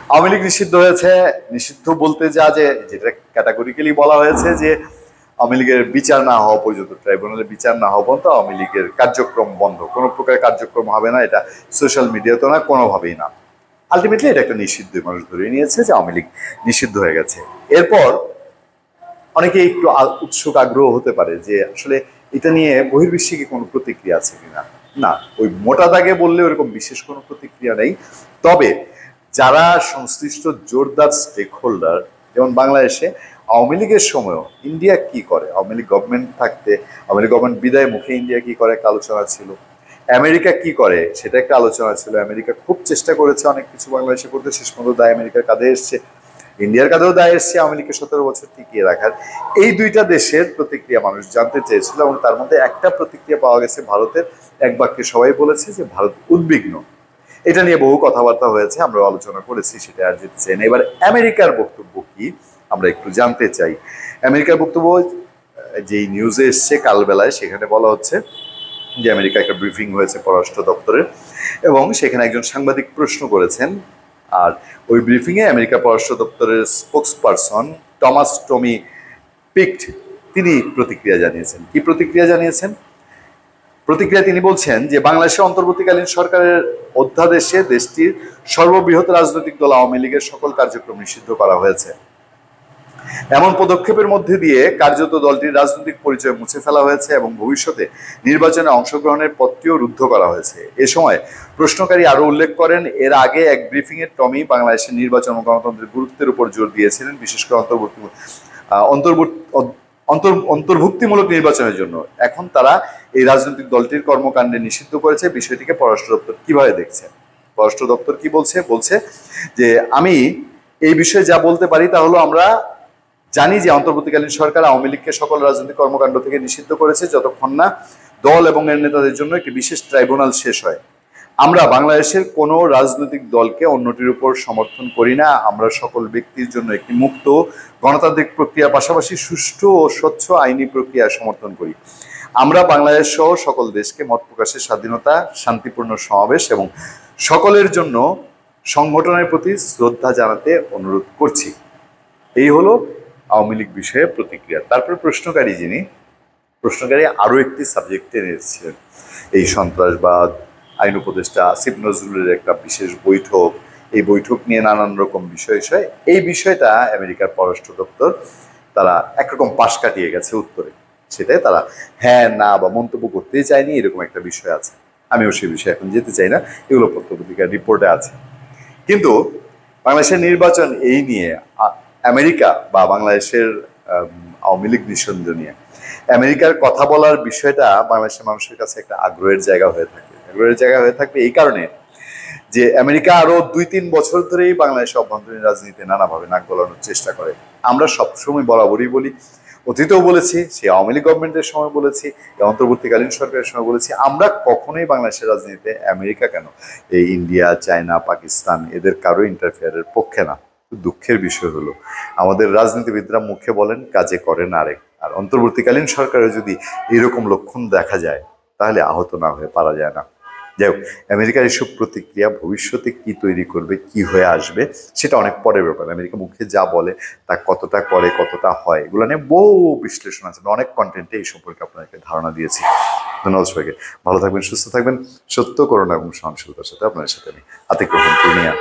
আওয়ামী লীগ নিষিদ্ধ হয়েছে। নিষিদ্ধ বলতে যেটা ক্যাটাগরিক্যালি বলা হয়েছে যে আওয়ামী লীগের বিচার না হওয়া পর্যন্ত, ট্রাইব্যুনালের বিচার না হওয়া পর্যন্ত আওয়ামী লীগের কার্যক্রম বন্ধ, কোনো প্রকার কার্যক্রম হবে না। এটা সোশ্যাল মিডিয়াতে না, কোনোভাবেই না। আলটিমেটলি এটা একটা নিষিদ্ধ, মানুষ ধরে নিয়েছে যে আওয়ামী লীগ নিষিদ্ধ হয়ে গেছে। এরপর অনেকে একটু উৎসুক আগ্রহ হতে পারে যে আসলে এটা নিয়ে বহির্বিশ্বে কি কোনো প্রতিক্রিয়া আছে কিনা। না, ওই মোটা দাগে বললে ওরকম বিশেষ কোনো প্রতিক্রিয়া নেই। তবে যারা সংশ্লিষ্ট জোরদার স্টেক হোল্ডার, যেমন বাংলাদেশে আওয়ামী লীগের সময়ও ইন্ডিয়া কি করে, আওয়ামী লীগ গভর্নমেন্ট থাকতে আওয়ামী লীগ গভর্নমেন্ট বিদায় মুখে ইন্ডিয়া কি করে একটা আলোচনা ছিল, আমেরিকা কি করে সেটা একটা আলোচনা ছিল। আমেরিকা খুব চেষ্টা করেছে অনেক কিছু বাংলাদেশে করতে, শেষ পর্যন্ত দায় আমেরিকার কাঁধে এসছে, ইন্ডিয়ার কাঁধেও দায় এসছে আওয়ামী লীগকে 17 বছর টিকিয়ে রাখার। এই দুইটা দেশের প্রতিক্রিয়া মানুষ জানতে চেয়েছিল এবং তার মধ্যে একটা প্রতিক্রিয়া পাওয়া গেছে ভারতের। এক বাক্যে সবাই বলেছে যে ভারত উদ্বিগ্ন। এটা নিয়ে বহু কথাবার্তা হয়েছে, আমরা আলোচনা করেছি, সেটা আর যেতে চাই না। এবার আমেরিকার বক্তব্য কি আমরা একটু জানতে চাই। আমেরিকার বক্তব্য যেই নিউজে এসছে কালবেলায়, সেখানে বলা হচ্ছে যে আমেরিকা একটা ব্রিফিং হয়েছে পররাষ্ট্র দপ্তরের, এবং সেখানে একজন সাংবাদিক প্রশ্ন করেছেন। আর ওই ব্রিফিংয়ে আমেরিকা পররাষ্ট্র দপ্তরের স্পোক্স পারসন টমাস টমি পিক্ট তিনি প্রতিক্রিয়া জানিয়েছেন। কি প্রতিক্রিয়া জানিয়েছেন? প্রতিক্রিয়া তিনি বলছেন যে বাংলাদেশের অন্তর্বর্তীকালীন সরকারের অধ্যাদেশে দেশটির সর্ববৃহৎ রাজনৈতিক দল আওয়ামী লীগের সকল কার্যক্রম নিষিদ্ধ করা হয়েছে। এমন পদক্ষেপের মধ্যে দিয়ে কার্যত দলটির রাজনৈতিক পরিচয় মুছে ফেলা হয়েছে এবং ভবিষ্যতে নির্বাচনে অংশগ্রহণের পথটিও রুদ্ধ করা হয়েছে। এ সময় প্রশ্নকারী আরো উল্লেখ করেন, এর আগে এক ব্রিফিংয়ে টমি বাংলাদেশের নির্বাচন ও গণতন্ত্রের গুরুত্বের উপর জোর দিয়েছিলেন, বিশেষ করে অন্তর্ভুক্তিমূলক নির্বাচনের জন্য। এখন তারা এই রাজনৈতিক দলটির কর্মকাণ্ডে নিষিদ্ধ করেছে। বিষয়টিকে পররাষ্ট্র দপ্তর কিভাবে দেখছে? পররাষ্ট্র দপ্তর কি বলছে যে আমি এই বিষয়ে যা বলতে পারি তা হলো, আমরা জানি যে অন্তর্বর্তীকালীন সরকার আওয়ামী লীগকে সকল রাজনৈতিক কর্মকাণ্ড থেকে নিষিদ্ধ করেছে যতক্ষণ না দল এবং এর নেতাদের জন্য একটি বিশেষ ট্রাইব্যুনাল শেষ হয়। আমরা বাংলাদেশের কোনো রাজনৈতিক দলকে অন্যটির উপর সমর্থন করি না। আমরা সকল ব্যক্তির জন্য একটি মুক্ত গণতান্ত্রিক প্রক্রিয়ার পাশাপাশি সুষ্ঠু ও স্বচ্ছ আইনি প্রক্রিয়া সমর্থন করি। আমরা বাংলাদেশ সহ সকল দেশকে মত প্রকাশের স্বাধীনতা, শান্তিপূর্ণ সমাবেশ এবং সকলের জন্য সংগঠনের প্রতি শ্রদ্ধা জানাতে অনুরোধ করছি। এই হলো আওয়ামী লীগ বিষয়ে প্রতিক্রিয়া। তারপরে প্রশ্নকারী আরো একটি সাবজেক্টে নিয়েছিলেন, এই সন্ত্রাসবাদ, আইন উপদেষ্টা আসিফ নজরুলের একটা বিশেষ বৈঠক, এই বৈঠক নিয়ে নানান রকম বিষয়। এই বিষয়টা আমেরিকার পররাষ্ট্র দপ্তর তারা একরকম পাশ কাটিয়ে গেছে উত্তরে। সেটাই তারা হ্যাঁ না বা মন্তব্য করতেই চায়নি, এরকম একটা বিষয় আছে। আমিও সেই বিষয়ে এখন যেতে চাই না, এগুলো পত্রপত্রিকার রিপোর্টে আছে। কিন্তু বাংলাদেশের নির্বাচন এই নিয়ে আমেরিকা বা বাংলাদেশের আওয়ামী লীগ নিষিদ্ধ নিয়ে আমেরিকার কথা বলার বিষয়টা বাংলাদেশের মানুষের কাছে একটা আগ্রহের জায়গা হয়ে থাকবে এই কারণে যে আমেরিকা আরো 2-3 বছর ধরেই বাংলাদেশের অভ্যন্তরীণ রাজনীতিতে নানাভাবে নাক গলানোর চেষ্টা করে। আমরা সবসময় বরাবরই বলি, অতীতেও বলেছি, সে আওয়ামী লীগ গভর্নমেন্টের সময় বলেছি, অন্তর্বর্তীকালীন সরকারের সময় বলেছি, আমরা কখনোই বাংলাদেশের রাজনীতিতে আমেরিকা কেন, এই ইন্ডিয়া, চায়না, পাকিস্তান এদের কারো ইন্টারফেয়ারের পক্ষে না। দুঃখের বিষয় হলো আমাদের রাজনীতিবিদরা মুখে বলেন, কাজে করেন আরেক। আর অন্তর্বর্তীকালীন সরকারে যদি এরকম লক্ষণ দেখা যায় তাহলে আহত না হয়ে পারা যায় না। যাই হোক, আমেরিকার এসব প্রতিক্রিয়া ভবিষ্যতে কি তৈরি করবে, কি হয়ে আসবে, সেটা অনেক পরের ব্যাপার। আমেরিকা মুখে যা বলে তা কতটা করে, কতটা হয়, এগুলো নিয়ে বহু বিশ্লেষণ আছে, অনেক কন্টেন্টে এই সম্পর্কে আপনাকে ধারণা দিয়েছি। ধন্যবাদ সবাইকে। ভালো থাকবেন, সুস্থ থাকবেন। সত্য, করুণা এবং সহনশীলতার সাথে আপনাদের সাথে আমি আতিক রহমান পূর্ণিয়া।